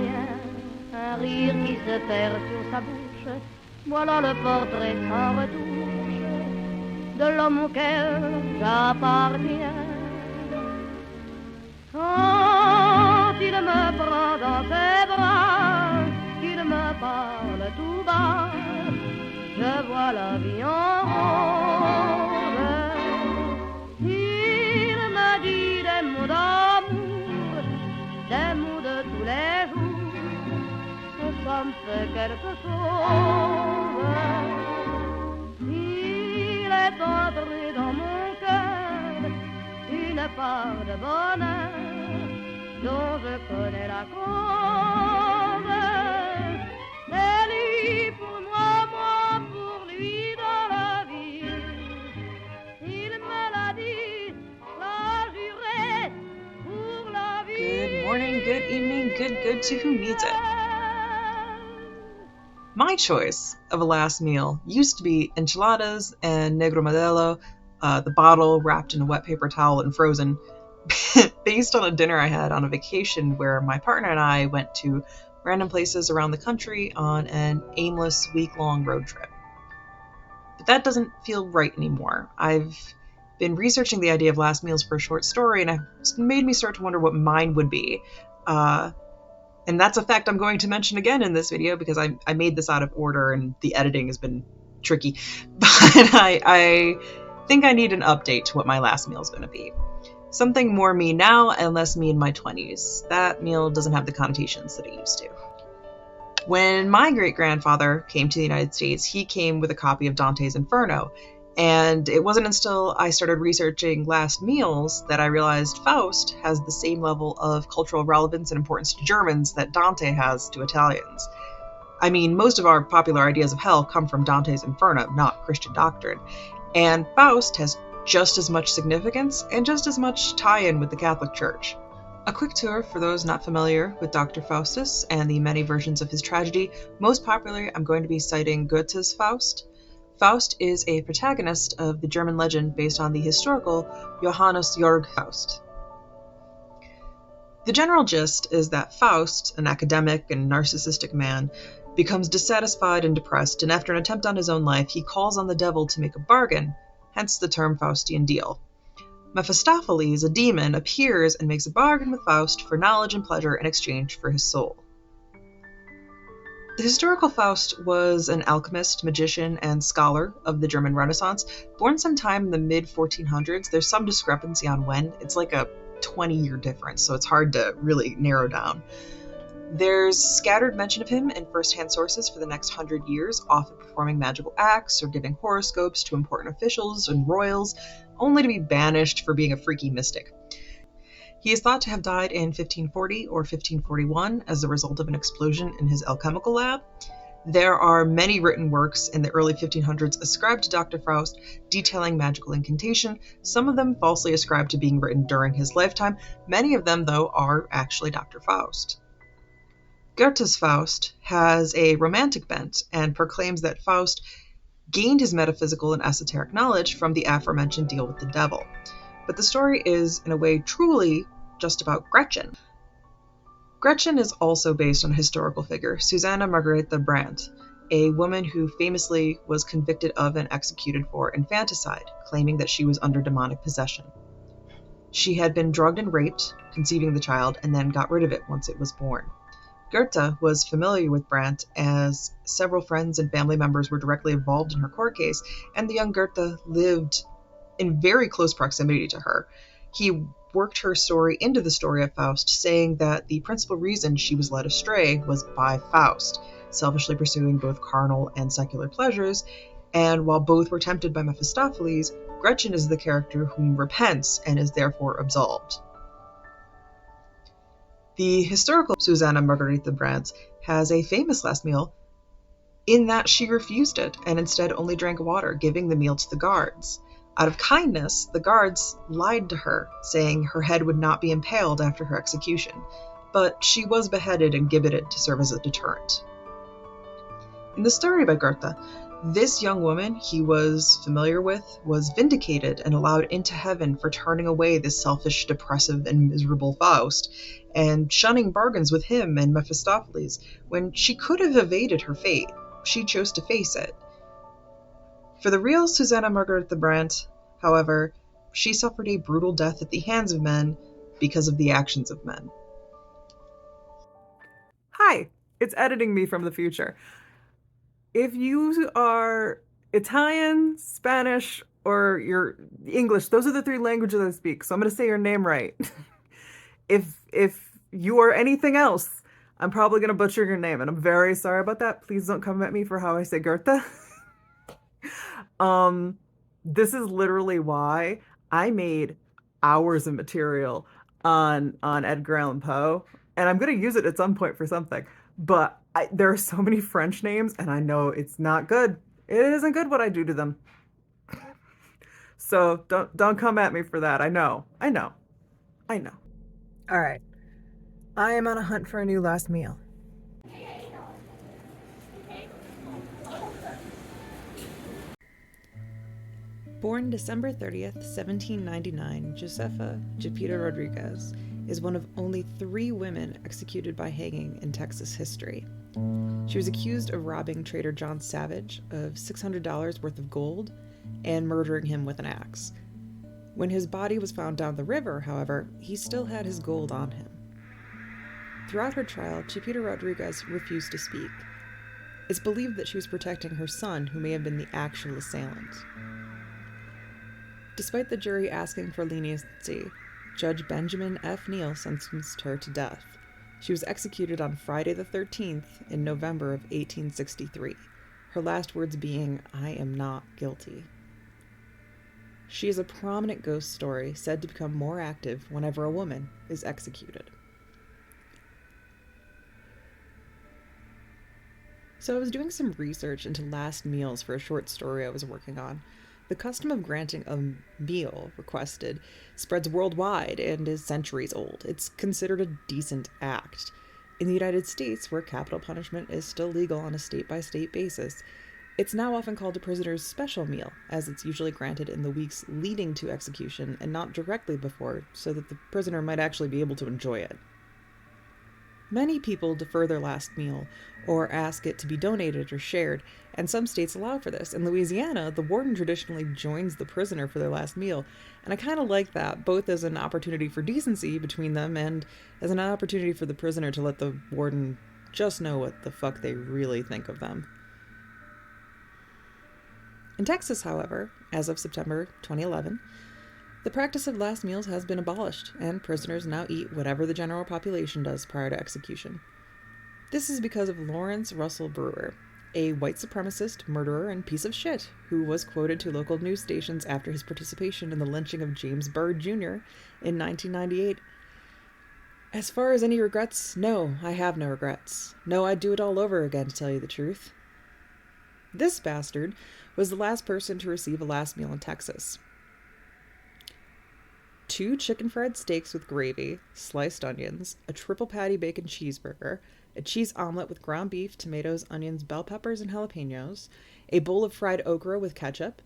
vient, un rire qui se perd sur sa bouche. Voilà le portrait sans retouche de l'homme auquel j'appartiens. Quand il me prend dans ses bras, qu'il me parle tout bas, je vois la vie en rose. Il me dit des mots d'amour, des mots de tous les jours, ça me fait quelque chose. Il est entré dans mon cœur une part de bonheur dont je connais la cause. C'est lui pour moi, moi pour lui dans la vie. Il me l'a dit, l'a juré pour la vie. Good morning, good evening, good to who needs it. My choice of a last meal used to be enchiladas and negro modelo, the bottle wrapped in a wet paper towel and frozen, based on a dinner I had on a vacation where my partner and I went to random places around the country on an aimless week-long road trip. But that doesn't feel right anymore. I've been researching the idea of last meals for a short story, and it's made me start to wonder what mine would be. And that's a fact I'm going to mention again in this video because I made this out of order and the editing has been tricky. But I think I need an update to what my last meal is going to be. Something more me now and less me in my 20s. That meal doesn't have the connotations that it used to. When my great-grandfather came to the United States, he came with a copy of Dante's Inferno. And it wasn't until I started researching last meals that I realized Faust has the same level of cultural relevance and importance to Germans that Dante has to Italians. I mean, most of our popular ideas of hell come from Dante's Inferno, not Christian doctrine. And Faust has just as much significance and just as much tie-in with the Catholic Church. A quick tour for those not familiar with Dr. Faustus and the many versions of his tragedy. Most popularly, I'm going to be citing Goethe's Faust. Faust is a protagonist of the German legend based on the historical Johannes Georg Faust. The general gist is that Faust, an academic and narcissistic man, becomes dissatisfied and depressed, and after an attempt on his own life, he calls on the devil to make a bargain, hence the term Faustian deal. Mephistopheles, a demon, appears and makes a bargain with Faust for knowledge and pleasure in exchange for his soul. The historical Faust was an alchemist, magician, and scholar of the German Renaissance, born sometime in the mid-1400s. There's some discrepancy on when. It's like a 20-year difference, so it's hard to really narrow down. There's scattered mention of him in first-hand sources for the next 100 years, often performing magical acts or giving horoscopes to important officials and royals, only to be banished for being a freaky mystic. He is thought to have died in 1540 or 1541 as a result of an explosion in his alchemical lab. There are many written works in the early 1500s ascribed to Dr. Faust detailing magical incantation, some of them falsely ascribed to being written during his lifetime. Many of them, though, are actually Dr. Faust. Goethe's Faust has a romantic bent and proclaims that Faust gained his metaphysical and esoteric knowledge from the aforementioned deal with the devil. But the story is, in a way, truly just about Gretchen. Gretchen is also based on a historical figure, Susanna Margareta Brandt, a woman who famously was convicted of and executed for infanticide, claiming that she was under demonic possession. She had been drugged and raped, conceiving the child, and then got rid of it once it was born. Goethe was familiar with Brandt, as several friends and family members were directly involved in her court case, and the young Goethe lived in very close proximity to her. He worked her story into the story of Faust, saying that the principal reason she was led astray was by Faust, selfishly pursuing both carnal and secular pleasures, and while both were tempted by Mephistopheles, Gretchen is the character whom repents and is therefore absolved. The historical Susanna Margareta Brandt has a famous last meal in that she refused it and instead only drank water, giving the meal to the guards. Out of kindness, the guards lied to her, saying her head would not be impaled after her execution, but she was beheaded and gibbeted to serve as a deterrent. In the story by Goethe, This young woman he was familiar with was vindicated and allowed into heaven for turning away the selfish, depressive, and miserable Faust, and shunning bargains with him and Mephistopheles. When she could have evaded her fate, she chose to face it. For the real Susanna Margaretha Brandt, however, she suffered a brutal death at the hands of men because of the actions of men. Hi, it's editing me from the future. If you are Italian, Spanish, or you're English, those are the three languages I speak, so I'm going to say your name right. If you are anything else, I'm probably going to butcher your name, and I'm very sorry about that. Please don't come at me for how I say Goethe. This is literally why I made hours of material on Edgar Allan Poe, and I'm going to use it at some point for something. But there are so many French names, and I know it's not good. It isn't good what I do to them. So don't come at me for that. I know. All right. I am on a hunt for a new last meal. Born December 30th, 1799, Josefa Gepita Rodriguez is one of only 3 women executed by hanging in Texas history. She was accused of robbing trader John Savage of $600 worth of gold and murdering him with an axe. When his body was found down the river, however, he still had his gold on him. Throughout her trial, Gepita Rodriguez refused to speak. It's believed that she was protecting her son, who may have been the actual assailant. Despite the jury asking for leniency, Judge Benjamin F. Neal sentenced her to death. She was executed on Friday the 13th in November of 1863, her last words being, "I am not guilty." She is a prominent ghost story said to become more active whenever a woman is executed. So I was doing some research into last meals for a short story I was working on. The custom of granting a meal requested spreads worldwide and is centuries old. It's considered a decent act. In the United States, where capital punishment is still legal on a state-by-state basis, it's now often called a prisoner's special meal, as it's usually granted in the weeks leading to execution and not directly before, so that the prisoner might actually be able to enjoy it. Many people defer their last meal or ask it to be donated or shared, and some states allow for this. In Louisiana, the warden traditionally joins the prisoner for their last meal, and I kind of like that, both as an opportunity for decency between them and as an opportunity for the prisoner to let the warden just know what the fuck they really think of them. In Texas, however, as of September 2011, the practice of last meals has been abolished, and prisoners now eat whatever the general population does prior to execution. This is because of Lawrence Russell Brewer, a white supremacist, murderer, and piece of shit who was quoted to local news stations after his participation in the lynching of James Byrd Jr. in 1998. As far as any regrets, no, I have no regrets. No, I'd do it all over again, to tell you the truth. This bastard was the last person to receive a last meal in Texas. 2 chicken fried steaks with gravy, sliced onions, a triple patty bacon cheeseburger, a cheese omelet with ground beef, tomatoes, onions, bell peppers, and jalapenos, a bowl of fried okra with ketchup,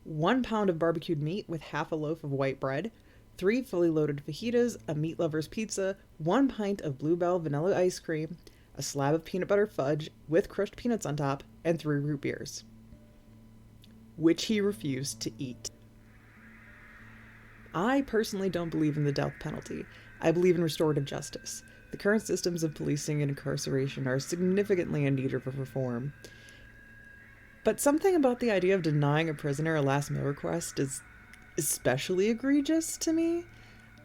1 pound of barbecued meat with half a loaf of white bread, 3 fully loaded fajitas, a meat lover's pizza, 1 pint of Bluebell vanilla ice cream, a slab of peanut butter fudge with crushed peanuts on top, and 3 root beers, which he refused to eat. I personally don't believe in the death penalty. I believe in restorative justice. The current systems of policing and incarceration are significantly in need of reform. But something about the idea of denying a prisoner a last meal request is especially egregious to me.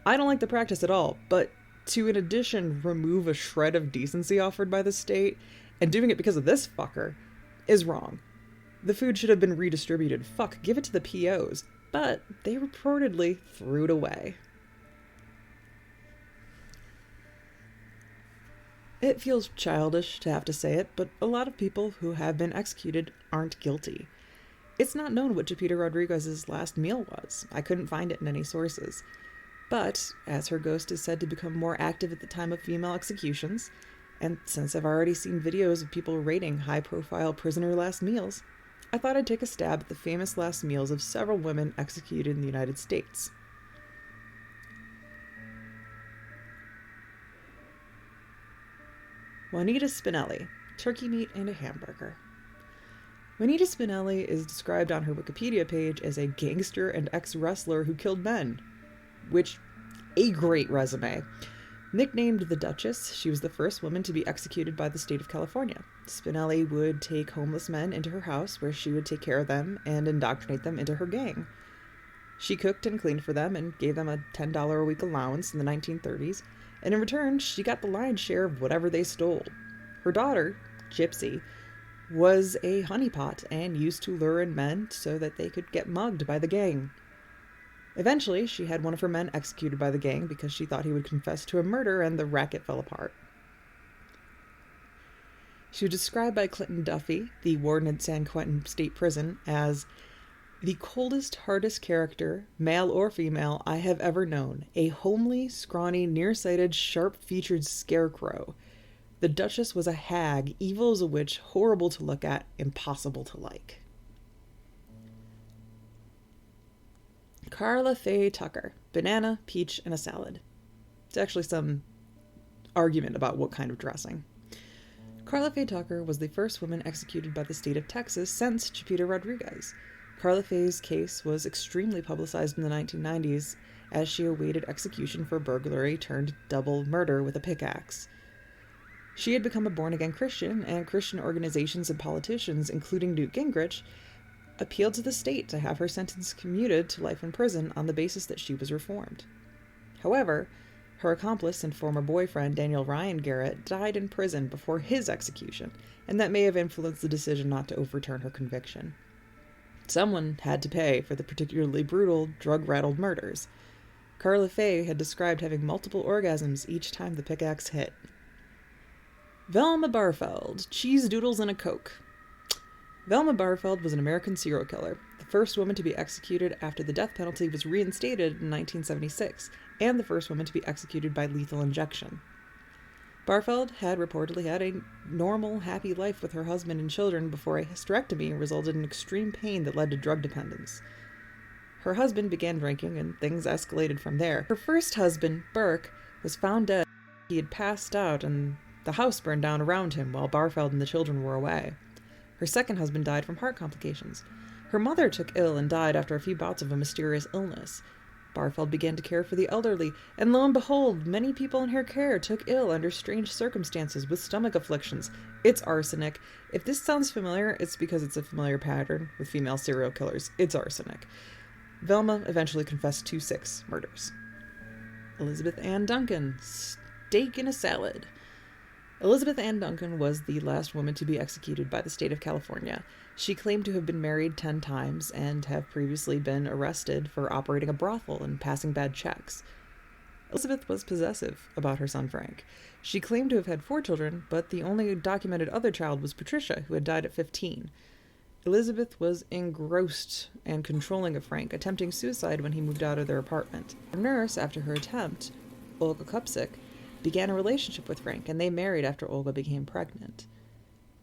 I don't like the practice at all, but to in addition remove a shred of decency offered by the state, and doing it because of this fucker, is wrong. The food should have been redistributed. Fuck, give it to the POs. But they reportedly threw it away. It feels childish to have to say it, but a lot of people who have been executed aren't guilty. It's not known what Gepita Rodriguez's last meal was. I couldn't find it in any sources. But, as her ghost is said to become more active at the time of female executions, and since I've already seen videos of people rating high-profile prisoner last meals, I thought I'd take a stab at the famous last meals of several women executed in the United States. Juanita Spinelli, turkey meat and a hamburger. Juanita Spinelli is described on her Wikipedia page as a gangster and ex-wrestler who killed men, which, a great resume. Nicknamed the Duchess, she was the first woman to be executed by the state of California. Spinelli would take homeless men into her house where she would take care of them and indoctrinate them into her gang. She cooked and cleaned for them and gave them a $10 a week allowance in the 1930s, and in return, she got the lion's share of whatever they stole. Her daughter, Gypsy, was a honeypot and used to lure in men so that they could get mugged by the gang. Eventually, she had one of her men executed by the gang because she thought he would confess to a murder, and the racket fell apart. She was described by Clinton Duffy, the warden at San Quentin State Prison, as the coldest, hardest character, male or female, I have ever known. A homely, scrawny, nearsighted, sharp-featured scarecrow. The Duchess was a hag, evil as a witch, horrible to look at, impossible to like. Carla Faye Tucker, banana, peach, and a salad. It's actually some argument about what kind of dressing. Carla Faye Tucker was the first woman executed by the state of Texas since Chipita Rodriguez. Carla Faye's case was extremely publicized in the 1990s as she awaited execution for burglary turned double murder with a pickaxe. She had become a born-again Christian, and Christian organizations and politicians, including Newt Gingrich, appealed to the state to have her sentence commuted to life in prison on the basis that she was reformed. However, her accomplice and former boyfriend, Daniel Ryan Garrett, died in prison before his execution, and that may have influenced the decision not to overturn her conviction. Someone had to pay for the particularly brutal, drug-rattled murders. Carla Faye had described having multiple orgasms each time the pickaxe hit. Velma Barfeld, cheese doodles and a Coke. Velma Barfeld was an American serial killer, the first woman to be executed after the death penalty was reinstated in 1976, and the first woman to be executed by lethal injection. Barfeld had reportedly had a normal, happy life with her husband and children before a hysterectomy resulted in extreme pain that led to drug dependence. Her husband began drinking, and things escalated from there. Her first husband, Burke, was found dead. He had passed out, and the house burned down around him while Barfeld and the children were away. Her second husband died from heart complications. Her mother took ill and died after a few bouts of a mysterious illness. Barfeld began to care for the elderly, and lo and behold, many people in her care took ill under strange circumstances with stomach afflictions. It's arsenic. If this sounds familiar, it's because it's a familiar pattern with female serial killers. It's arsenic. Velma eventually confessed to 6 murders. Elizabeth Ann Duncan, steak in a salad. Elizabeth Ann Duncan was the last woman to be executed by the state of California. She claimed to have been married 10 times and have previously been arrested for operating a brothel and passing bad checks. Elizabeth was possessive about her son Frank. She claimed to have had 4 children, but the only documented other child was Patricia, who had died at 15. Elizabeth was engrossed and controlling of Frank, attempting suicide when he moved out of their apartment. Her nurse, after her attempt, Olga Kupsik, began a relationship with Frank, and they married after Olga became pregnant.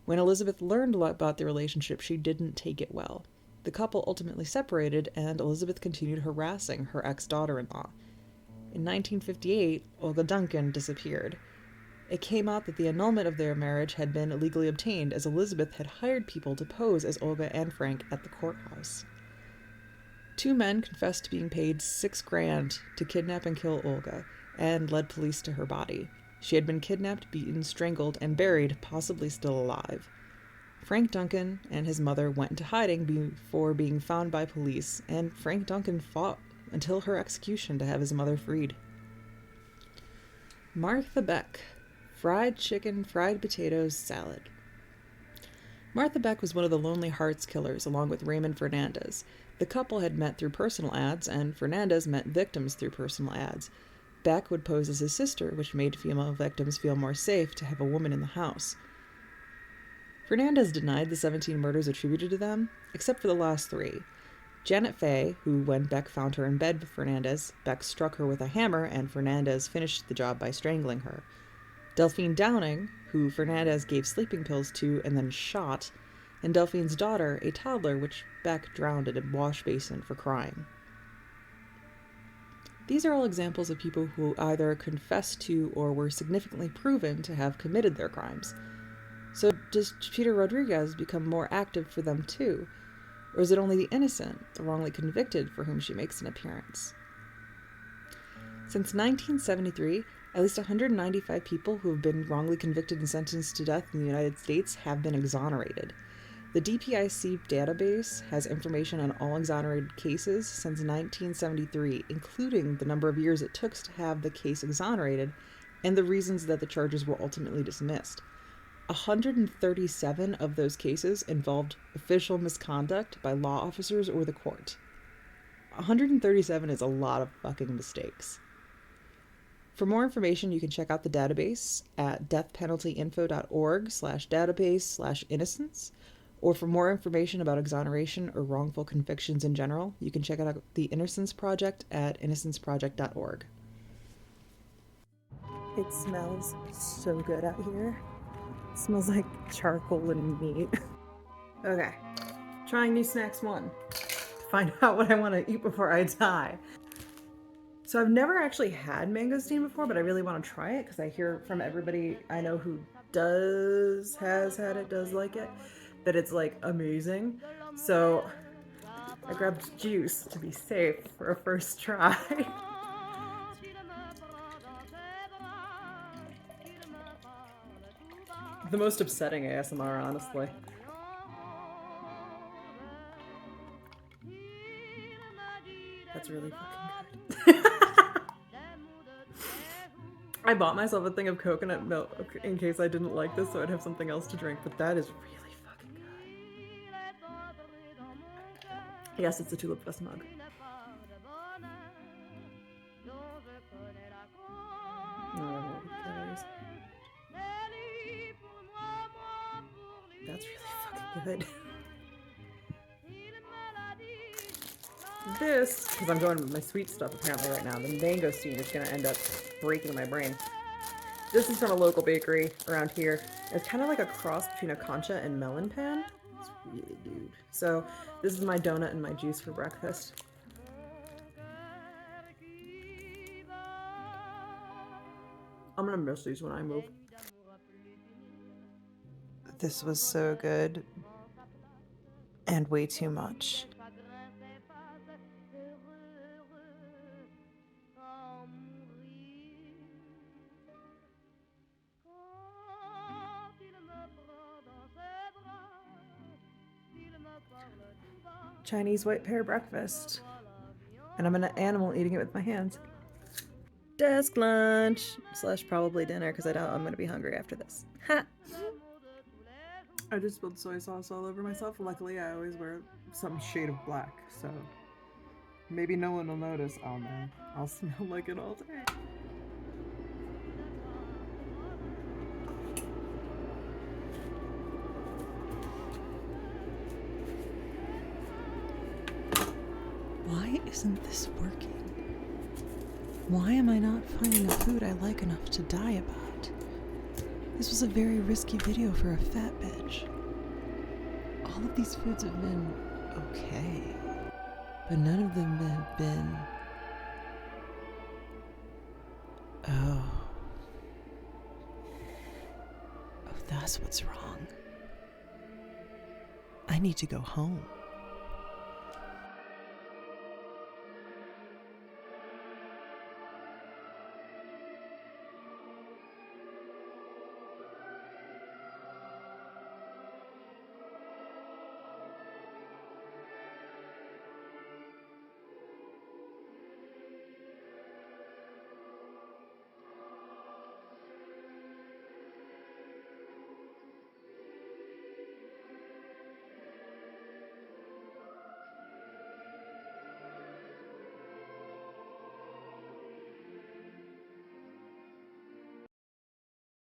When Elizabeth learned about the relationship, she didn't take it well. The couple ultimately separated, and Elizabeth continued harassing her ex-daughter-in-law. In 1958, Olga Duncan disappeared. It came out that the annulment of their marriage had been illegally obtained, as Elizabeth had hired people to pose as Olga and Frank at the courthouse. 2 men confessed to being paid $6,000 to kidnap and kill Olga, and led police to her body. She had been kidnapped, beaten, strangled, and buried, possibly still alive. Frank Duncan and his mother went into hiding before being found by police, and Frank Duncan fought until her execution to have his mother freed. Martha Beck, fried chicken, fried potatoes, salad. Martha Beck was one of the Lonely Hearts killers, along with Raymond Fernandez. The couple had met through personal ads, and Fernandez met victims through personal ads. Beck would pose as his sister, which made female victims feel more safe to have a woman in the house. Fernandez denied the 17 murders attributed to them, except for the last 3. Janet Fay, who, when Beck found her in bed with Fernandez, Beck struck her with a hammer, and Fernandez finished the job by strangling her. Delphine Downing, who Fernandez gave sleeping pills to and then shot, and Delphine's daughter, a toddler, which Beck drowned in a wash basin for crying. These are all examples of people who either confessed to or were significantly proven to have committed their crimes. So does Peter Rodriguez become more active for them too? Or is it only the innocent, the wrongly convicted, for whom she makes an appearance? Since 1973, at least 195 people who have been wrongly convicted and sentenced to death in the United States have been exonerated. The DPIC database has information on all exonerated cases since 1973, including the number of years it took to have the case exonerated and the reasons that the charges were ultimately dismissed. 137 of those cases involved official misconduct by law officers or the court. 137 is a lot of fucking mistakes. For more information, you can check out the database at deathpenaltyinfo.org/database/innocence. Or for more information about exoneration or wrongful convictions in general, you can check out the Innocence Project at innocenceproject.org. It smells so good out here. It smells like charcoal and meat. Okay, trying new snacks 1. Find out what I want to eat before I die. So I've never actually had mangosteen before, but I really want to try it because I hear from everybody I know who has had it, does like it, that it's like amazing. So I grabbed juice to be safe for a first try. The most upsetting ASMR, honestly. That's really fucking good. I bought myself a thing of coconut milk in case I didn't like this, so I'd have something else to drink, but that is really fucking good. Yes, it's a Tulip Fest mug. Oh, that's really fucking good. This, because I'm going with my sweet stuff apparently right now, the mangosteen is going to end up breaking my brain. This is from a local bakery around here. It's kind of like a cross between a concha and melon pan. It's really good. So this is my donut and my juice for breakfast. I'm going to miss these when I move. This was so good. And way too much. Chinese white pear breakfast. And I'm an animal eating it with my hands. Desk lunch / probably dinner because I doubt I'm going to be hungry after this. Ha! I just spilled soy sauce all over myself. Luckily, I always wear some shade of black, so maybe no one will notice. Oh man, I'll smell like it all day. Why isn't this working? Why am I not finding a food I like enough to die about? This was a very risky video for a fat bitch. All of these foods have been okay, but none of them have been... Oh, that's what's wrong. I need to go home.